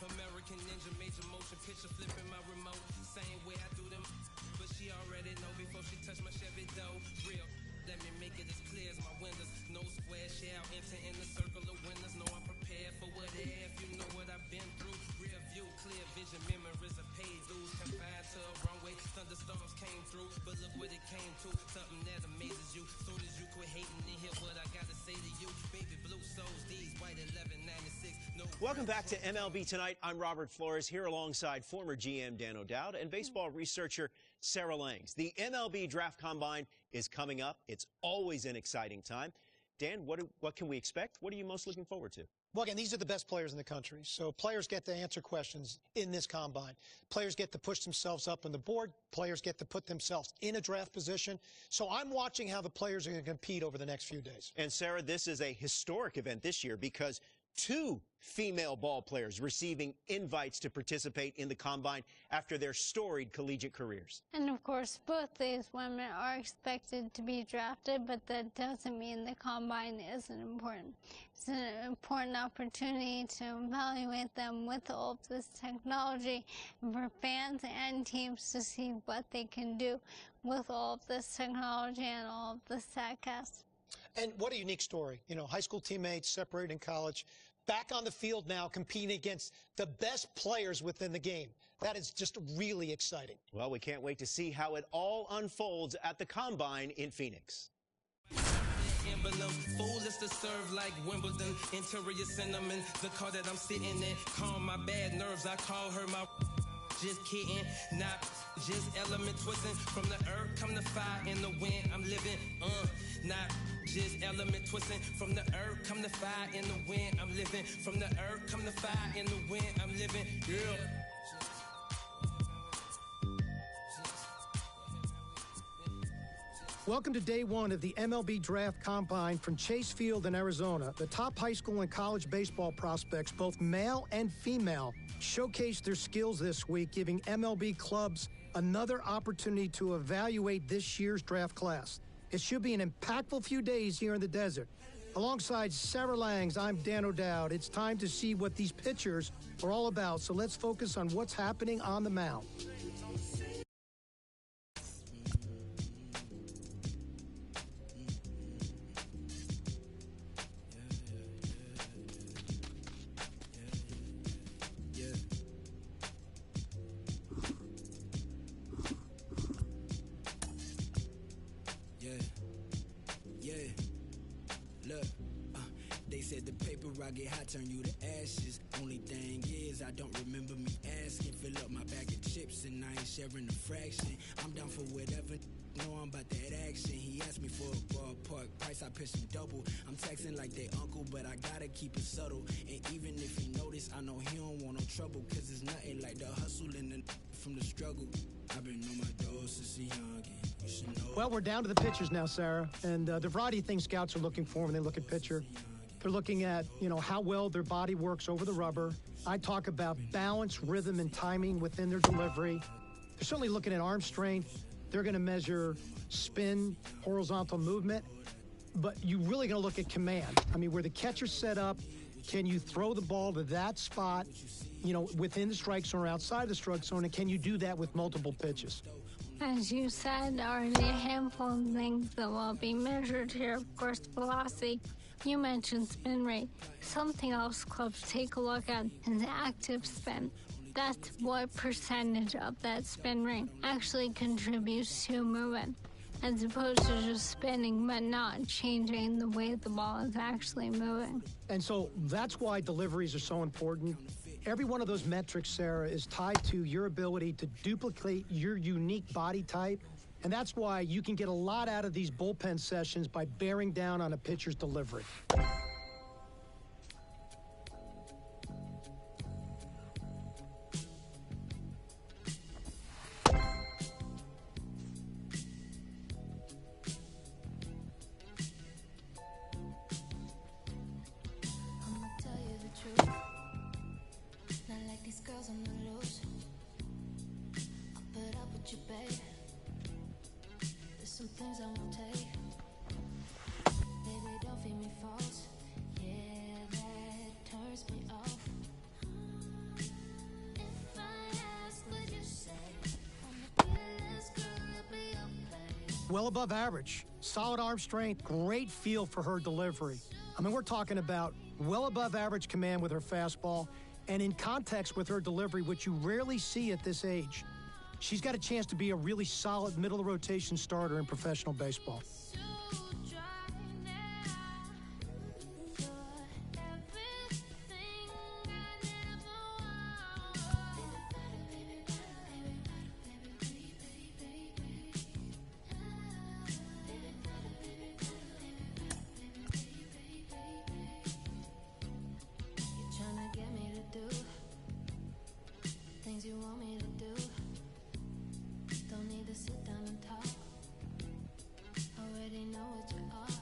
American Ninja, major motion picture, flipping my remote. Same way I do them, but she already know before she touch my Chevy dough. Real, let me make it as clear as my windows. No square shall enter in the circle of winners. No, I'm prepared for whatever. You know what I've been through. Rear view, clear vision, memories of paid dues. Confined to a runway, thunderstorms came through, but look what it came to. Something that amazes you. Soon as you quit hating and hear what I gotta say to you. Baby blue souls, these white 1196. No. Welcome back to MLB Tonight. I'm Robert Flores here alongside former GM Dan O'Dowd and baseball researcher Sarah Langs. The MLB Draft Combine is coming up. It's always an exciting time. Dan, what can we expect? What are you most looking forward to? Well, again, these are the best players in the country. So players get to answer questions in this combine. Players get to push themselves up on the board. Players get to put themselves in a draft position. So I'm watching how the players are going to compete over the next few days. And Sarah, this is a historic event this year because 2 female ball players receiving invites to participate in the Combine after their storied collegiate careers. And of course, both these women are expected to be drafted, but that doesn't mean the Combine isn't important. It's an important opportunity to evaluate them with all of this technology, and for fans and teams to see what they can do with all of this technology and all of the StatCast. And what a unique story. You know, high school teammates separated in college, back on the field now competing against the best players within the game. That is just really exciting. Well, we can't wait to see how it all unfolds at the Combine in Phoenix. Foolish to serve like Wimbledon, interior cinnamon, the car that I'm sitting in, calm my bad nerves, I call her my just kidding, not just element twisting, from the earth come the fire in the wind, I'm living, not just element twisting, from the earth come the fire in the wind, I'm living, from the earth come the fire in the wind, I'm living, yeah. Welcome to day one of the MLB Draft Combine from Chase Field in Arizona. The top high school and college baseball prospects, both male and female, showcased their skills this week, giving MLB clubs another opportunity to evaluate this year's draft class. It should be an impactful few days here in the desert. Alongside Sarah Langs, I'm Dan O'Dowd. It's time to see what these pitchers are all about, so let's focus on what's happening on the mound. Get hot, turn you to ashes. Only thing is, I don't remember me asking. Fill up my bag of chips and I ain't sharing a fraction. I'm down for whatever, know I'm about that action. He asked me for a ballpark price, I pitched him double. I'm texting like they uncle, but I gotta keep it subtle. And even if he notice, I know he don't want no trouble. Cause it's nothing like the hustle and the from the struggle. I've been on my door since a youngin'. You should know. Well, we're down to the pitchers now, Sarah. And the variety of things scouts are looking for when they look at pitcher. They're looking at, you know, how well their body works over the rubber. I talk about balance, rhythm, and timing within their delivery. They're certainly looking at arm strength. They're going to measure spin, horizontal movement. But you're really going to look at command. I mean, where the catcher's set up, can you throw the ball to that spot, you know, within the strike zone or outside the strike zone, and can you do that with multiple pitches? As you said, already a handful of things that will be measured here. Of course, velocity. You mentioned spin rate. Something else clubs take a look at is active spin. That's what percentage of that spin rate actually contributes to movement, as opposed to just spinning but not changing the way the ball is actually moving. And so that's why deliveries are so important. Every one of those metrics, Sarah, is tied to your ability to duplicate your unique body type. And that's why you can get a lot out of these bullpen sessions by bearing down on a pitcher's delivery. Some things I won't take. Baby, don't feed me false. Yeah, that turns me off. well above average. Solid arm strength, great feel for her delivery. I mean, we're talking about well above average command with her fastball and in context with her delivery, which you rarely see at this age. She's got a chance to be a really solid middle of rotation starter in professional baseball. You want me to do, don't need to sit down and talk, already know what you are.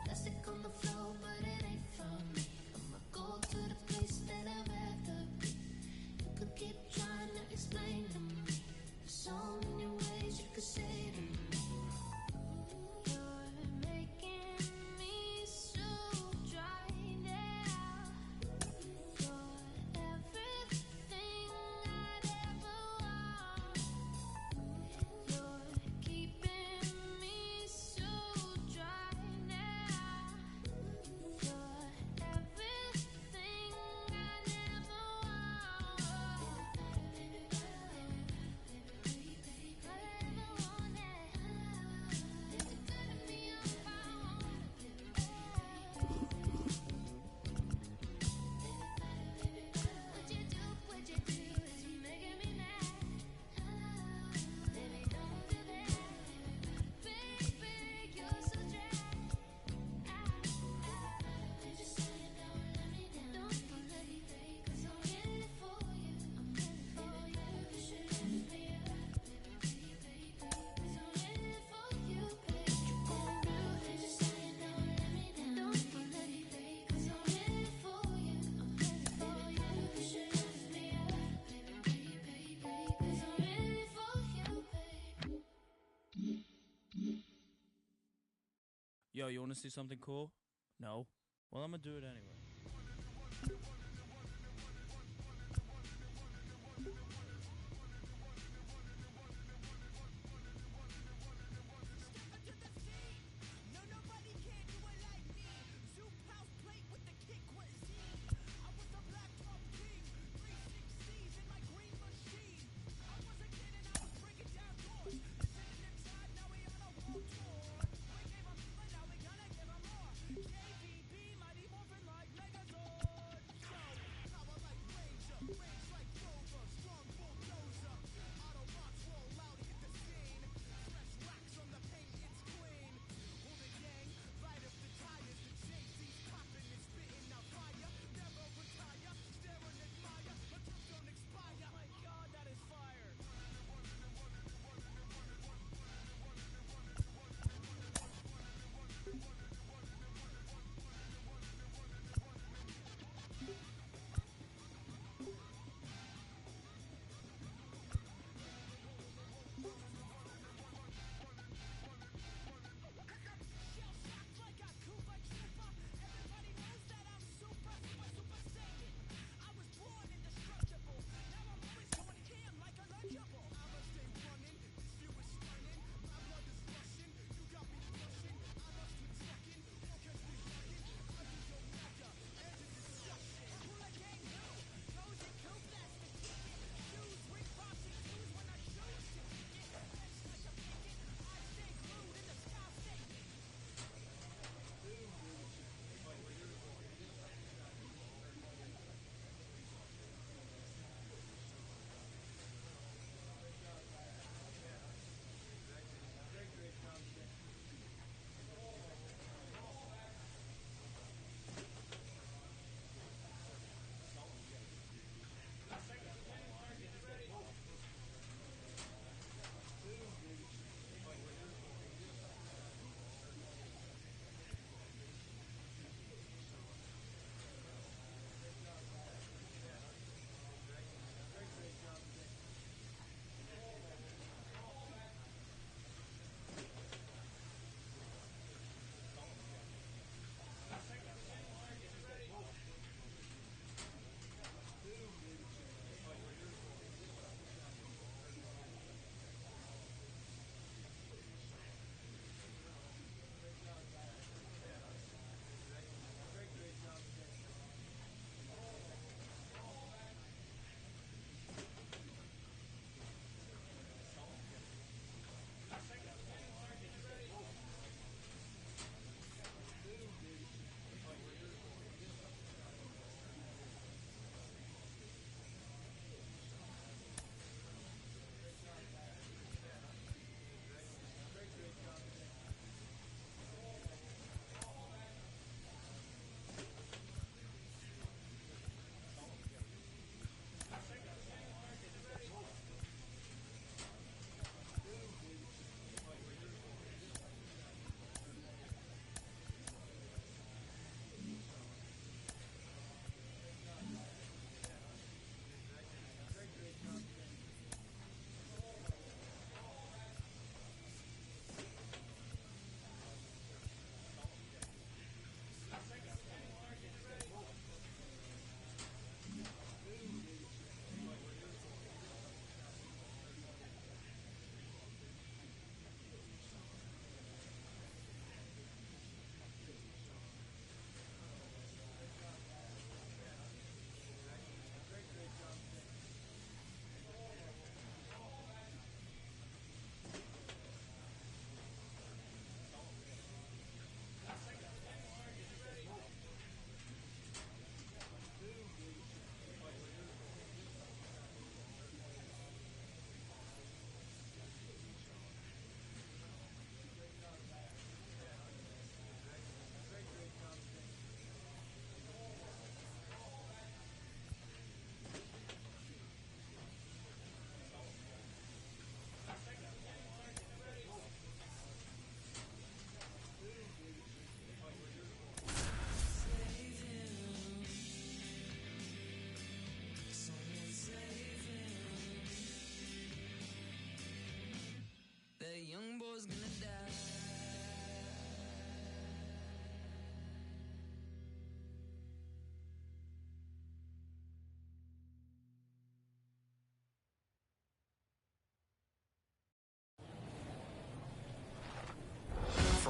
Plastic on the floor, but it ain't from me. I'ma go to the place that I'd rather be. You could keep trying to explain to me, there's so many ways you could say to me. You're making me so dry now. You're everything I'd ever want. You're keeping me so dry now. You're everything I never want. What you do is you making me mad. Baby, don't do that. Baby, you're so dry. Just say don't let me down. Don't let me break. 'Cause I'm ready for you. I'm ready for you. You should lift me up. 'Cause I'm ready for you, babe. You gon' do it. Just say don't let me down. Don't let me break. 'Cause I'm ready for you. I'm ready for you. You should lift me up, baby. 'Cause I'm ready for you, babe. Yo, you want to see something cool? No? Well, I'm gonna do it anyway.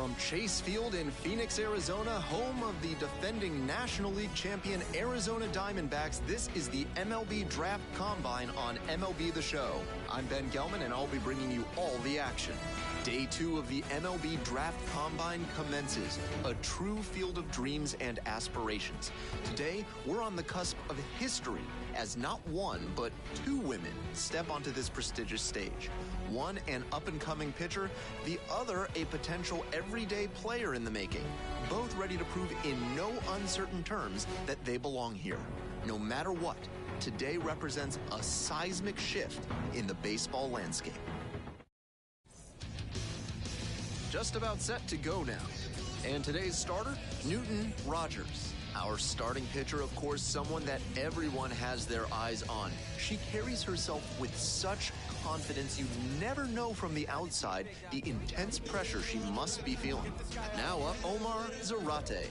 From Chase Field in Phoenix, Arizona, home of the defending National League champion Arizona Diamondbacks, this is the MLB Draft Combine on MLB The Show. I'm Ben Gelman, and I'll be bringing you all the action. Day 2 of the MLB Draft Combine commences, a true field of dreams and aspirations. Today, we're on the cusp of history as not one, but 2 women step onto this prestigious stage. One an up-and-coming pitcher, the other a potential everyday player in the making. Both ready to prove in no uncertain terms that they belong here. No matter what, today represents a seismic shift in the baseball landscape. Just about set to go now. And today's starter, Newton Rogers. Our starting pitcher, of course, someone that everyone has their eyes on. She carries herself with such confidence you never know from the outside the intense pressure she must be feeling. Now up, Omar Zarate.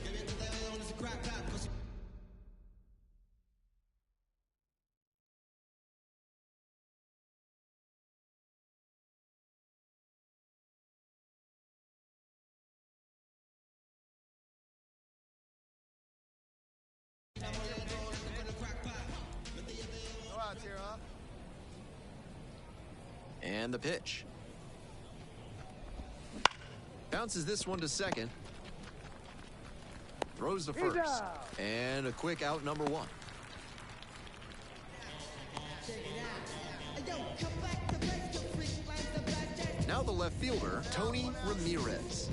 And the pitch. Bounces this one to second. Throws to first. And a quick out, number 1. Now the left fielder, Tony Ramirez.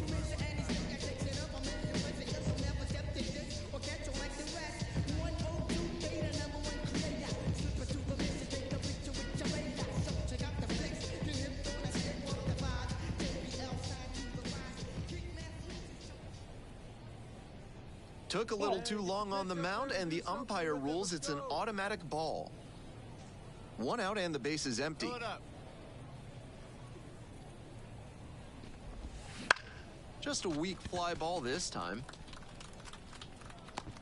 Took a little too long on the mound, and the umpire rules it's an automatic ball. 1 out and the base is empty. Just a weak fly ball this time.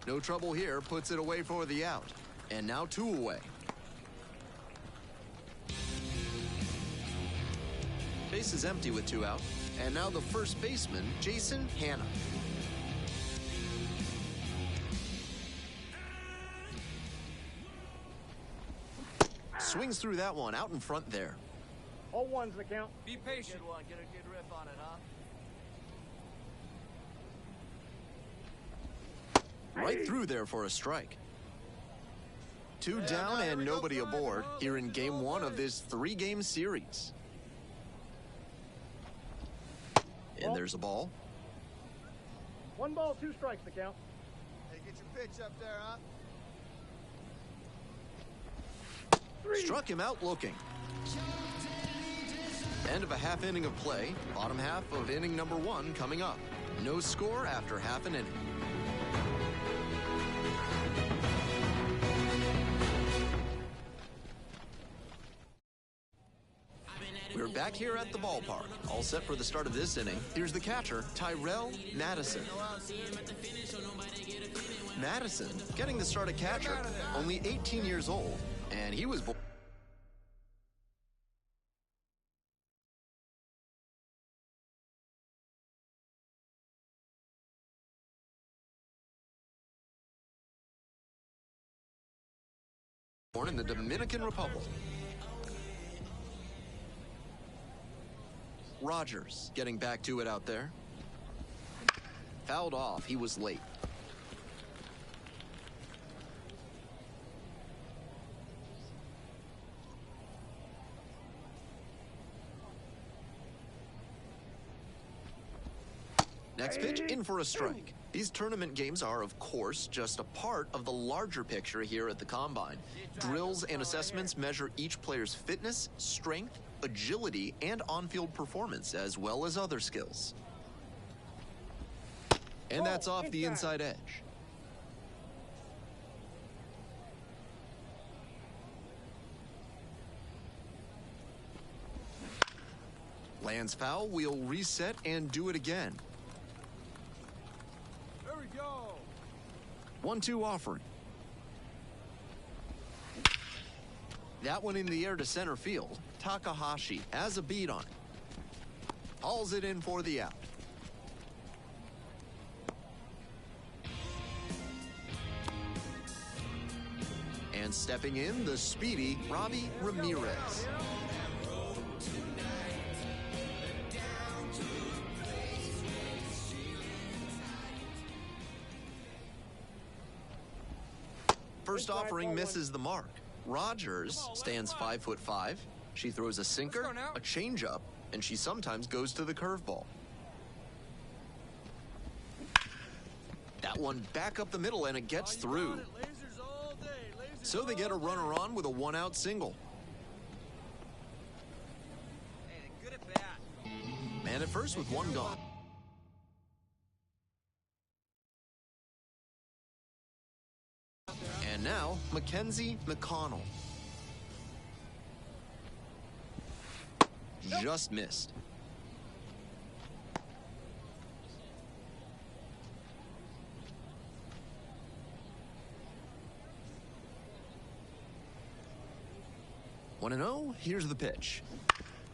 No trouble here, puts it away for the out. And now 2 away. Base is empty with 2 out. And now the first baseman, Jason Hanna. Swings through that one, out in front there. All ones the count. Be patient. Good one. Get a good rip on it, huh? Right through there for a strike. 2 down and nobody aboard here in game 1 of this 3-game series. And there's a ball. 1 ball, 2 strikes the count. Hey, get your pitch up there, huh? Struck him out looking. End of a half inning of play. Bottom half of inning number 1 coming up. No score after half an inning. We're back here at the ballpark. All set for the start of this inning. Here's the catcher, Tyrell Madison. Madison getting the start at catcher, only 18 years old, and he was born in the Dominican Republic. Rogers getting back to it out there. Fouled off. He was late. Next pitch, in for a strike. These tournament games are, of course, just a part of the larger picture here at the Combine. Drills and assessments measure each player's fitness, strength, agility, and on-field performance, as well as other skills. And that's off the inside edge. Lands foul, we'll reset and do it again. 1-2 offering. That one in the air to center field. Takahashi has a beat on it. Hauls it in for the out. And stepping in, the speedy Robbie Ramirez. First offering misses the mark. Rogers stands 5'5". She throws a sinker, a changeup, and she sometimes goes to the curveball. That one back up the middle, and it gets through. So they get a runner on with a one-out single. Man at first with one gone. And now, Mackenzie McConnell. Just missed. One and oh, here's the pitch.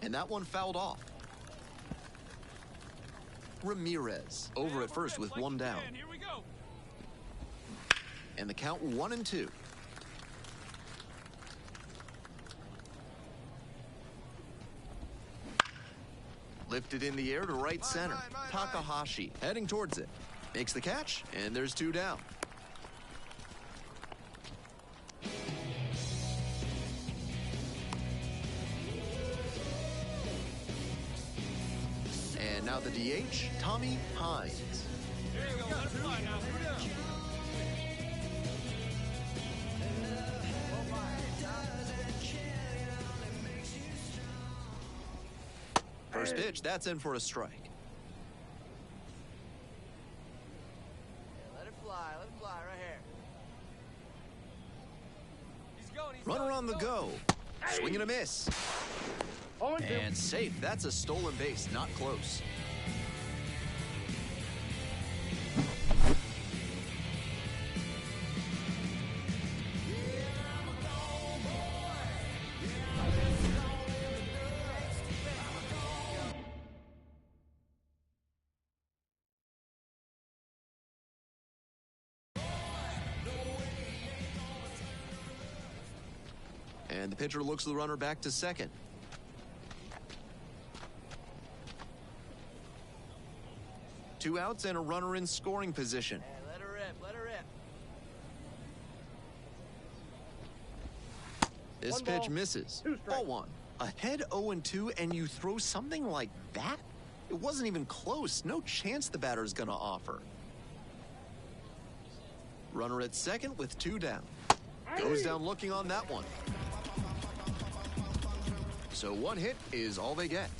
And that one fouled off. Ramirez over at first with one down. Here we go. And the count 1-2. Lifted in the air to right center. Takahashi heading towards it. Makes the catch, and there's two down. And now the DH, Tommy Hines. There you go. Let it fly now. Put it down. First pitch, that's in for a strike. Let it fly right here. He's going. Runner on the go. Swing and a miss. And safe. That's a stolen base, not close. And the pitcher looks the runner back to second. Two outs and a runner in scoring position. Hey, let her rip, let her rip. This One pitch ball, misses. two strikes. Ball one. Ahead 0-2, and you throw something like that? It wasn't even close. No chance the batter's going to offer. Runner at second with two down. Goes down looking on that one. So one hit is all they get.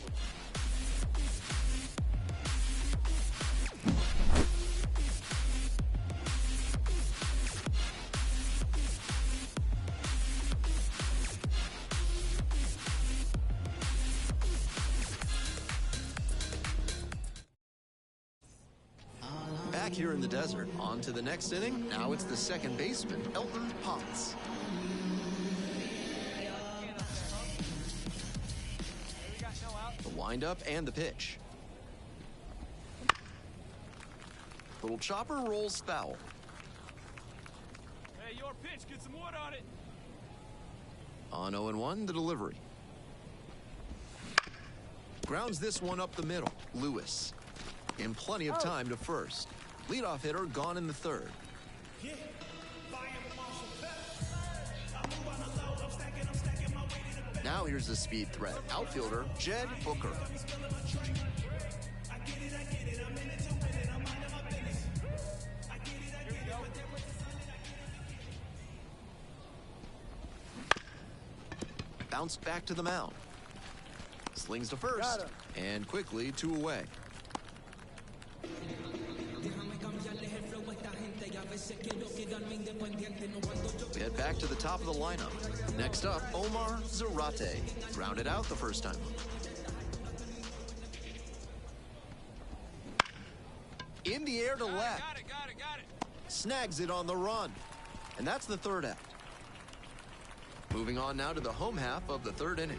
Back here in the desert, on to the next inning. Now it's the second baseman, Elton Potts. The windup and the pitch. Little chopper rolls foul. Hey, your pitch. Get some wood on it. On 0-1, the delivery. Grounds this one up the middle. Lewis. In plenty of time to first. Leadoff hitter gone in the third. Now here's the speed threat. Outfielder Jed Hooker. Bounced back to the mound. Slings to first. And quickly 2 away. We head back to the top of the lineup. Next up, Omar Zarate. Grounded out the first time. In the air to left. Got it. Snags it on the run. And that's the third out. Moving on now to the home half of the third inning.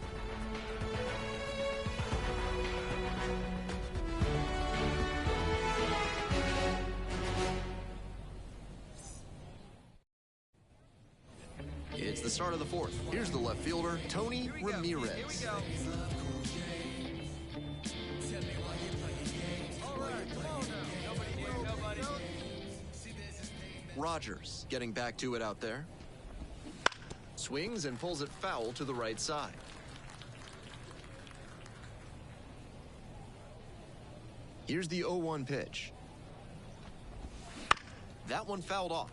the start of the fourth. Here's the left fielder, Tony Ramirez. Here we go. All right, come on now. Nobody here, nobody. Rogers getting back to it out there. Swings and pulls it foul to the right side. Here's the 0-1 pitch. That one fouled off.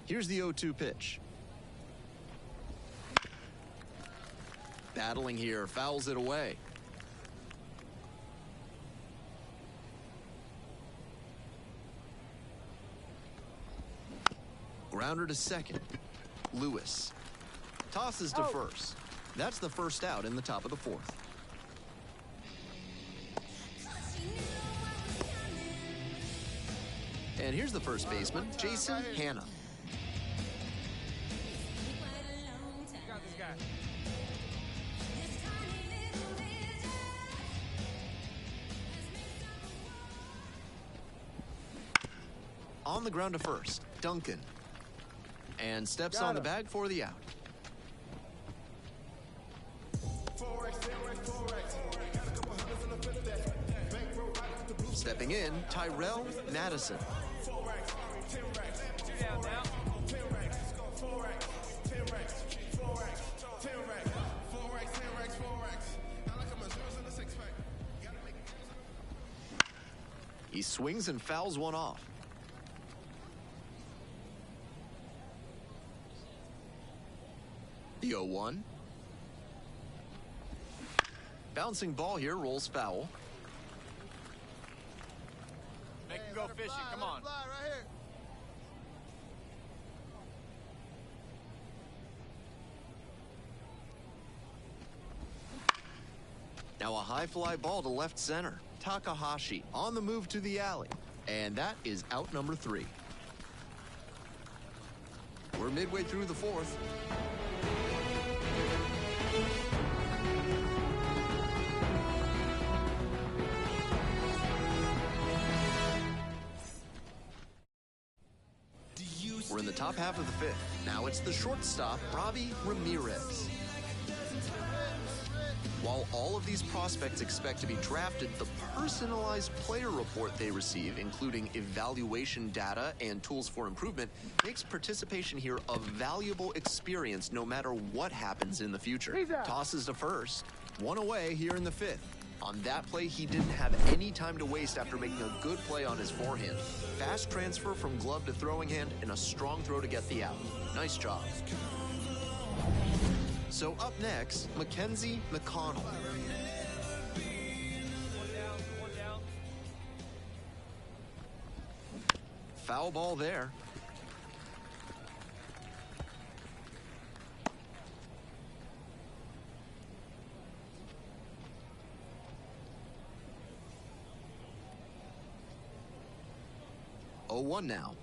Here's the 0-2 pitch. Battling here, fouls it away. Grounder to second. Lewis tosses to first. That's the first out in the top of the fourth. And here's the first baseman, Jason Hanna. Got this guy. On the ground to first, Duncan. And steps on the bag for the out. Stepping in, Tyrell Madison. Two down now. He swings and fouls one off. The 0-1. Bouncing ball here rolls foul. Make him go fishing. Come on. Now a high fly ball to left center. Takahashi on the move to the alley. And that is out number 3. We're midway through the fourth. We're in the top half of the fifth. Now it's the shortstop, Robbie Ramirez. While all of these prospects expect to be drafted, the personalized player report they receive, including evaluation data and tools for improvement, makes participation here a valuable experience no matter what happens in the future. Tosses to first. One away here in the fifth. On that play, he didn't have any time to waste after making a good play on his forehand. Fast transfer from glove to throwing hand and a strong throw to get the out. Nice job. So up next, Mackenzie McConnell. One down. Foul ball there. Oh, 1 now.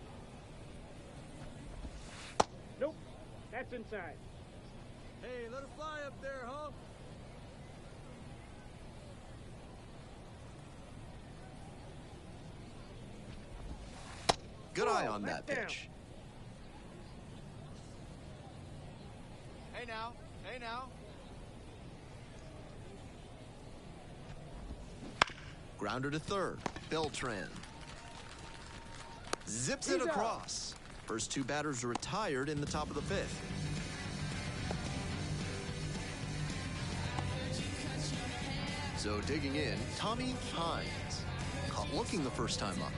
Nope. That's inside. Hey, let it fly up there, huh? Good eye on that pitch. Hey now. Hey now. Grounder to third. Beltran. Zips it across. First two batters retired in the top of the fifth. So digging in, Tommy Hines. Caught looking the first time up.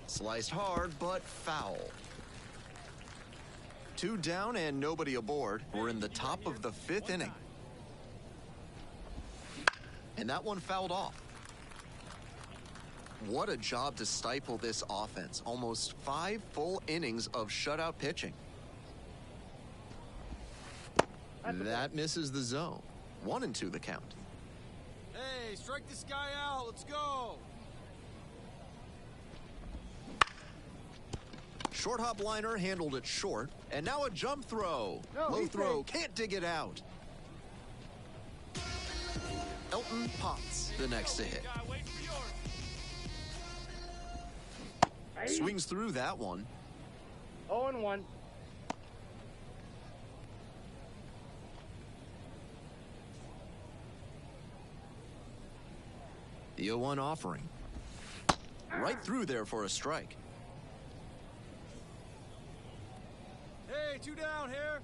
Sliced hard, but foul. 2 down and nobody aboard. We're in the top of the fifth inning. And that one fouled off. What a job to stifle this offense. Almost 5 full innings of shutout pitching. That misses the zone. 1-2 the count. Hey, strike this guy out. Let's go. Short hop liner handled it short. And now a jump throw. Low throw, can't dig it out. Martin Potts, the next to hit. Swings through that one. 0-1. The 0-1 offering. Right through there for a strike. Hey, 2 down here.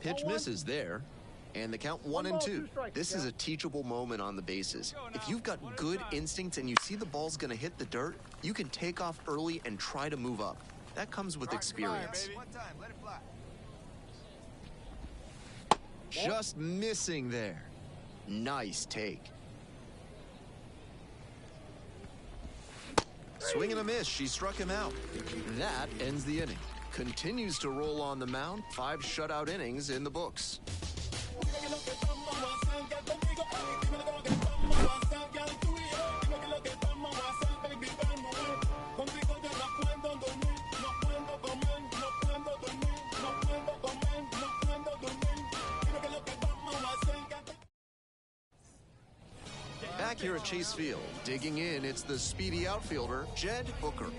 Pitch misses there. And the count 1-2. This is a teachable moment on the bases. If you've got good instincts and you see the ball's going to hit the dirt, you can take off early and try to move up. That comes with experience. One time, let it fly. Just missing there. Nice take. Swing and a miss. She struck him out. That ends the inning. Continues to roll on the mound. 5 shutout innings in the books. Back here at Chase Field, digging in, it's the speedy outfielder, Jed Hooker.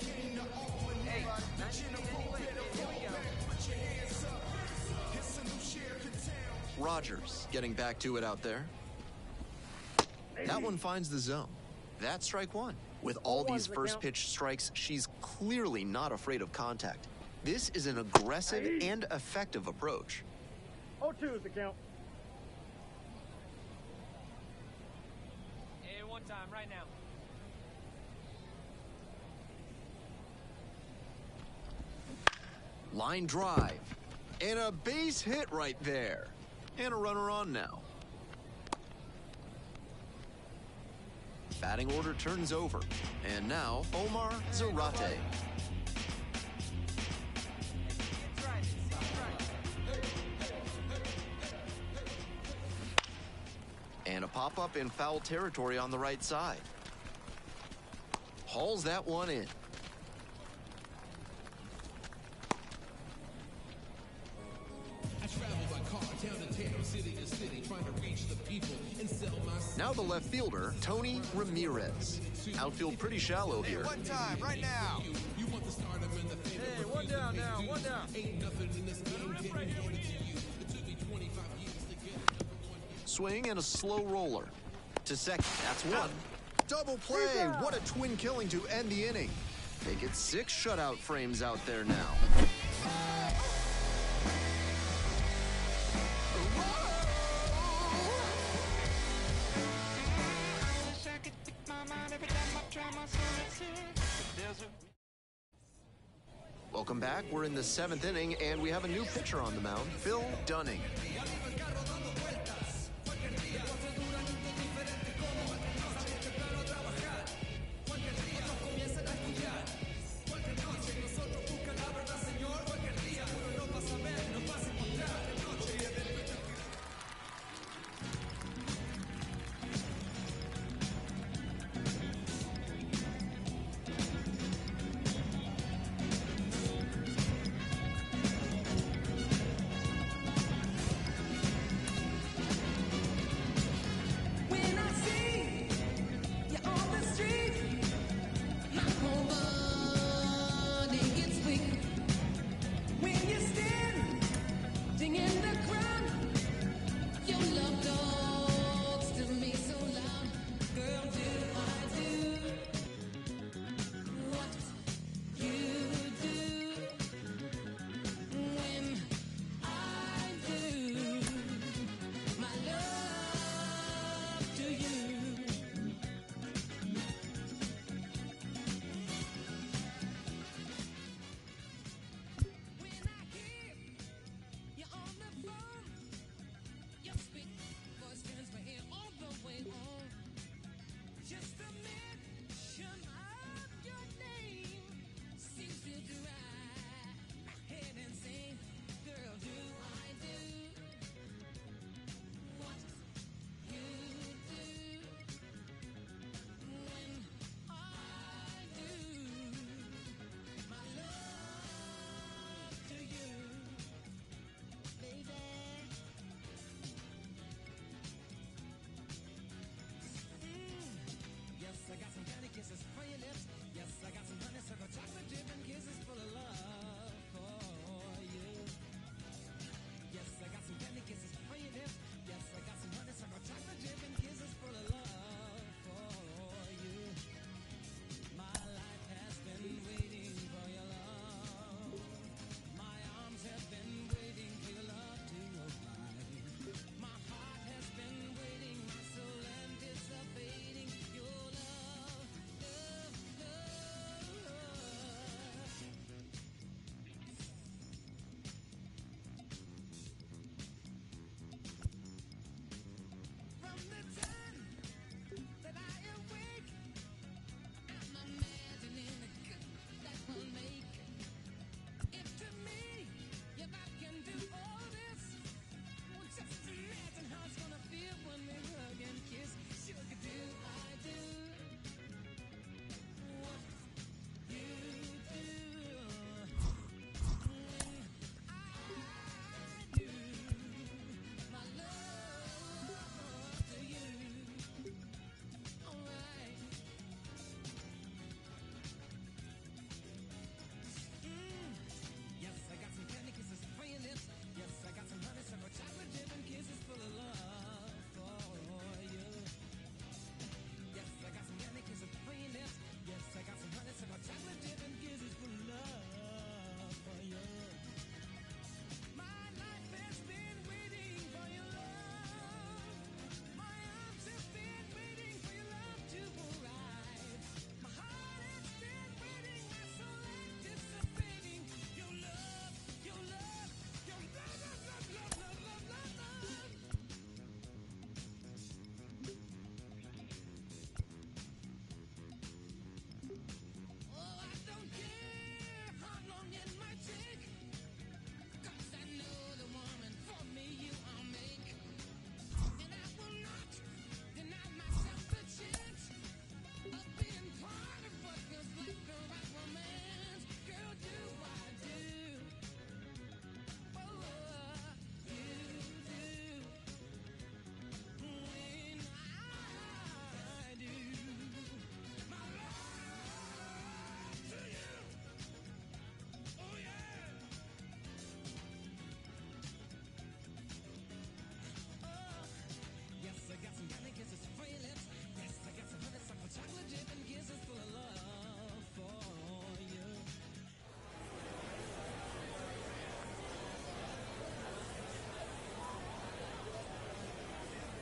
Rogers getting back to it out there. That one finds the zone. That's strike 1. With all these first pitch strikes, she's clearly not afraid of contact. This is an aggressive and effective approach. 0-2 is the count. Hey, one time, right now. Line drive. And a base hit right there. And a runner on now. Batting order turns over. And now, Omar Zarate. And a pop-up in foul territory on the right side. Hauls that one in. Now the left fielder, Tony Ramirez. Outfield pretty shallow here. One time, right now. Hey, 1 down now, 1 down. Swing and a slow roller. To second, that's 1. Double play, what a twin killing to end the inning. They get 6 shutout frames out there now. Welcome back. We're in the 7th inning, and we have a new pitcher on the mound, Phil Dunning.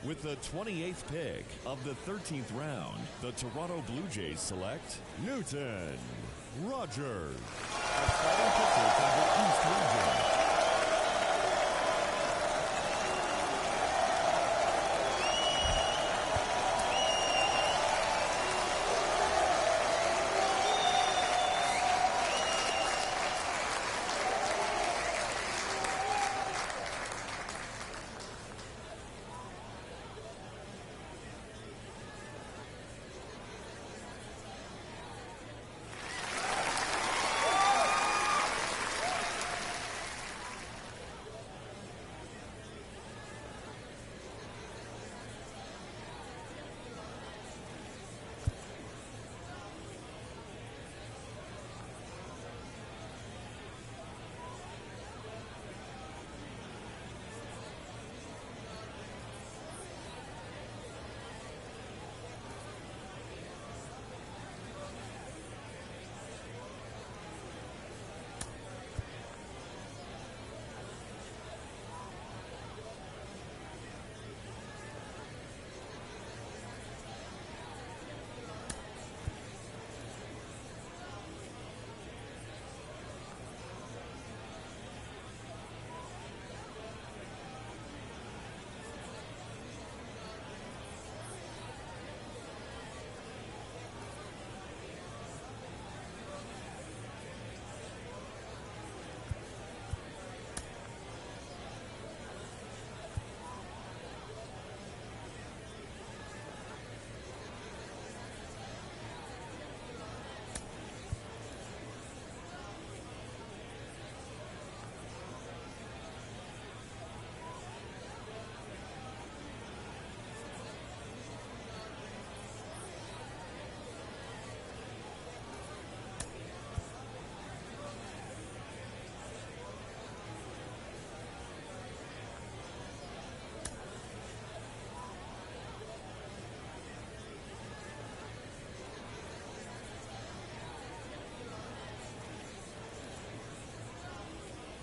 With the 28th pick of the 13th round, the Toronto Blue Jays select Newton Rogers, a starting pitcher from the East Region.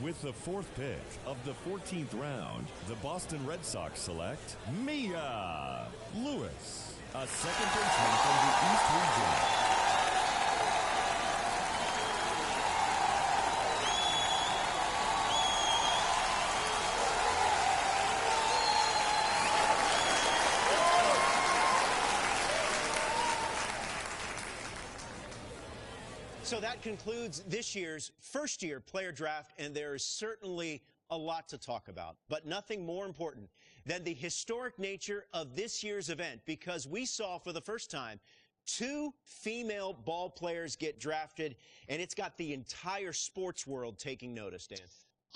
With the 4th pick of the 14th round, the Boston Red Sox select Mia Lewis, a second baseman from the East Region. So that concludes this year's first-year player draft, and there is certainly a lot to talk about, but nothing more important than the historic nature of this year's event, because we saw for the first time 2 female ball players get drafted, and it's got the entire sports world taking notice, Dan.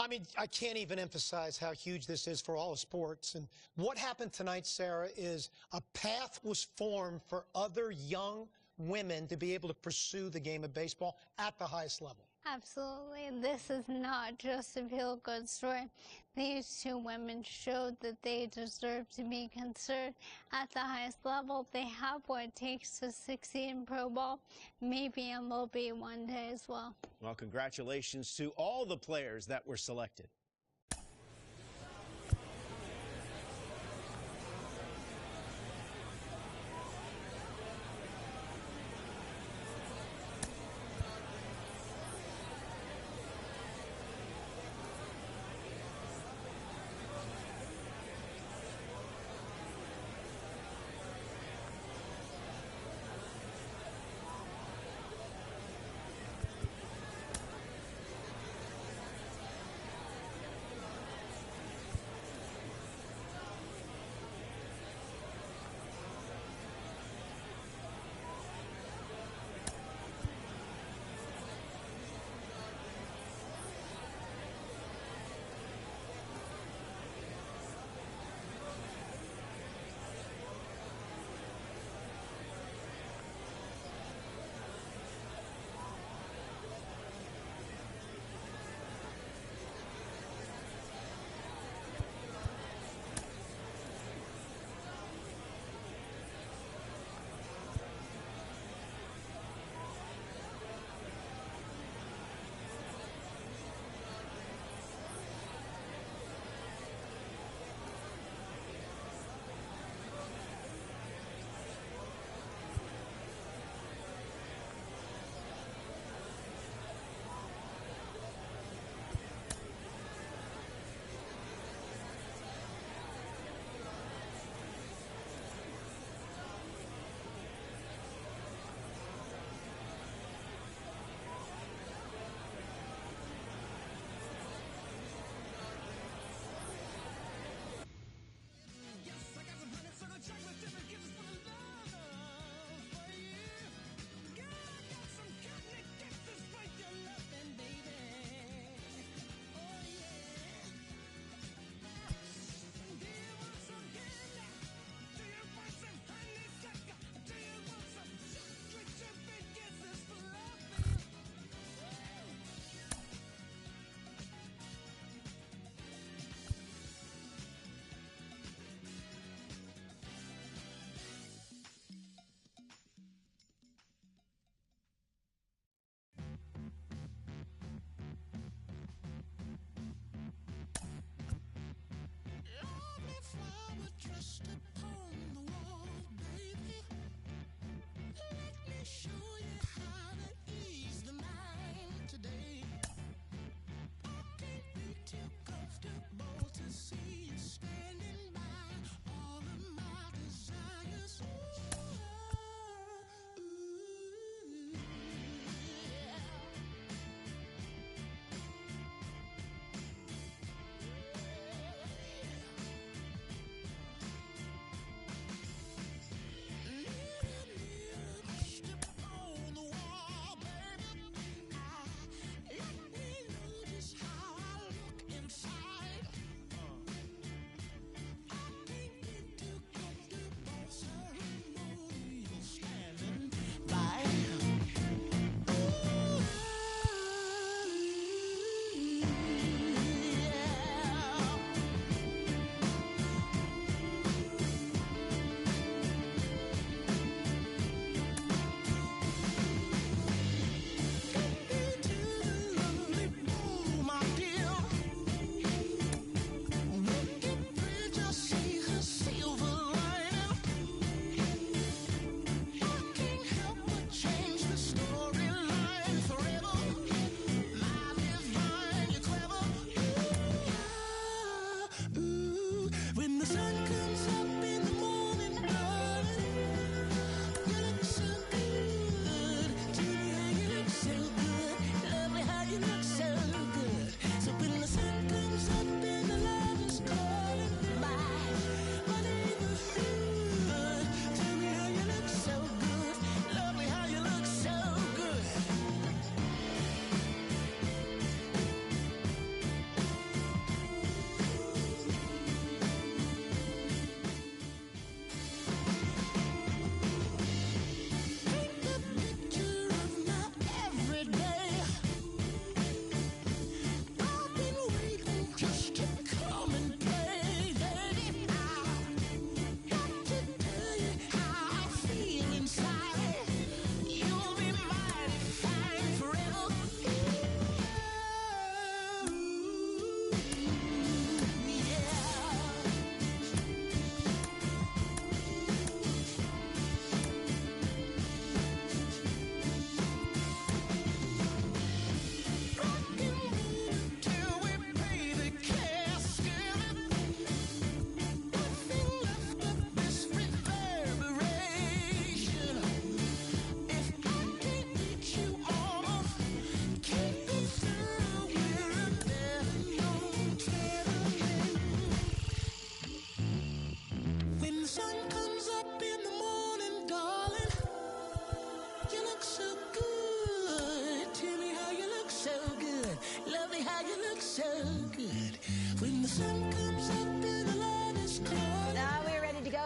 I mean, I can't even emphasize how huge this is for all of sports. And what happened tonight, Sarah, is a path was formed for other young women to be able to pursue the game of baseball at the highest level. Absolutely. This is not just a feel-good story. These 2 women showed that they deserve to be considered at the highest level. They have what it takes to succeed in pro ball, maybe MLB one day as well. Well, congratulations to all the players that were selected.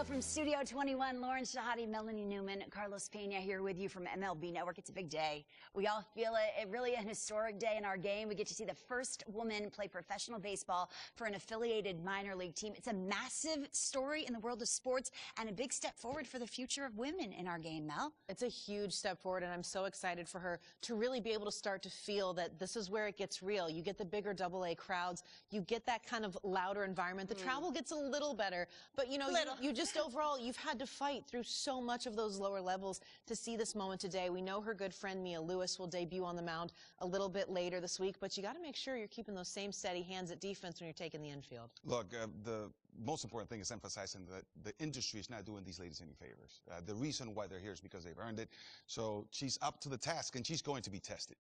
from Studio 21, Lauren Shahadi, Melanie Newman, Carlos Pena here with you from MLB Network. It's a big day. We all feel it. It really is an historic day in our game. We get to see the first woman play professional baseball for an affiliated minor league team. It's a massive story in the world of sports and a big step forward for the future of women in our game, Mel. It's a huge step forward, and I'm so excited for her to really be able to start to feel that this is where it gets real. You get the bigger AA crowds. You get that kind of louder environment. The travel gets a little better, but you know, you just overall, you've had to fight through so much of those lower levels to see this moment today. We know her good friend Mia Lewis will debut on the mound a little bit later this week, but you got to make sure you're keeping those same steady hands at defense when you're taking the infield. Look, the most important thing is emphasizing that the industry is not doing these ladies any favors. The reason why they're here is because they've earned it. So she's up to the task, and she's going to be tested.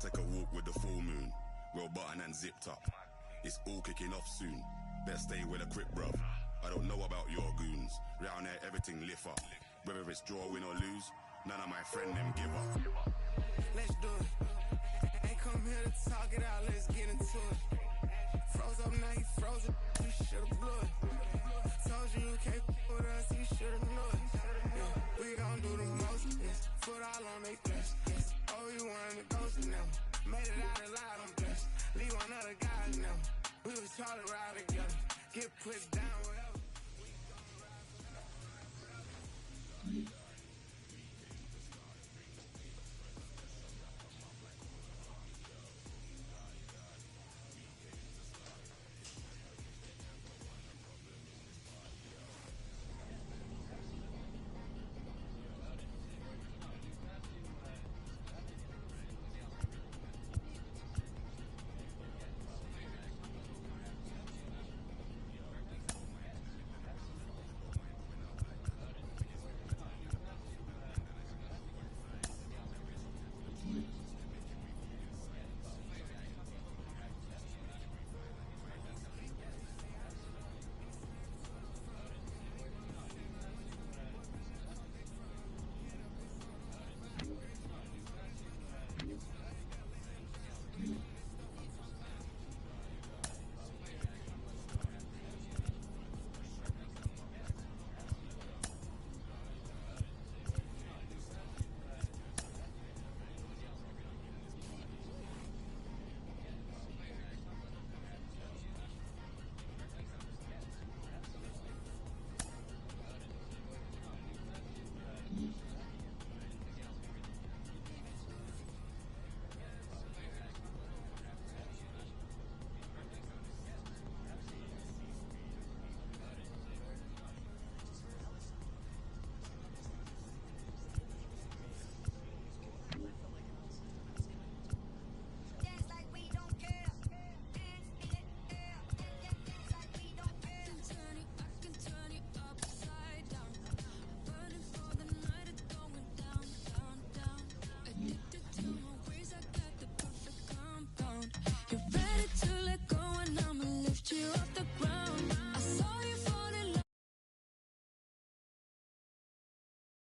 Take a walk with the full moon, roll button and zipped up. It's all kicking off soon. Better stay with a crip, bruv. I don't know about your goons. Round here, everything lift up. Whether it's draw, win or lose, none of my friend them give up. Let's do it. Ain't come here to talk it out, let's get into it. Froze up, now he froze it. You should've blew it. Told you you can't with us, you should've knew it. Yeah, we gon' do the most. Yes. Foot all on they flesh. Yes. Oh, you wanted to ghost now. Made it out alive, I'm blessed. Leave one other guy now. We was taught to ride together. Get put down.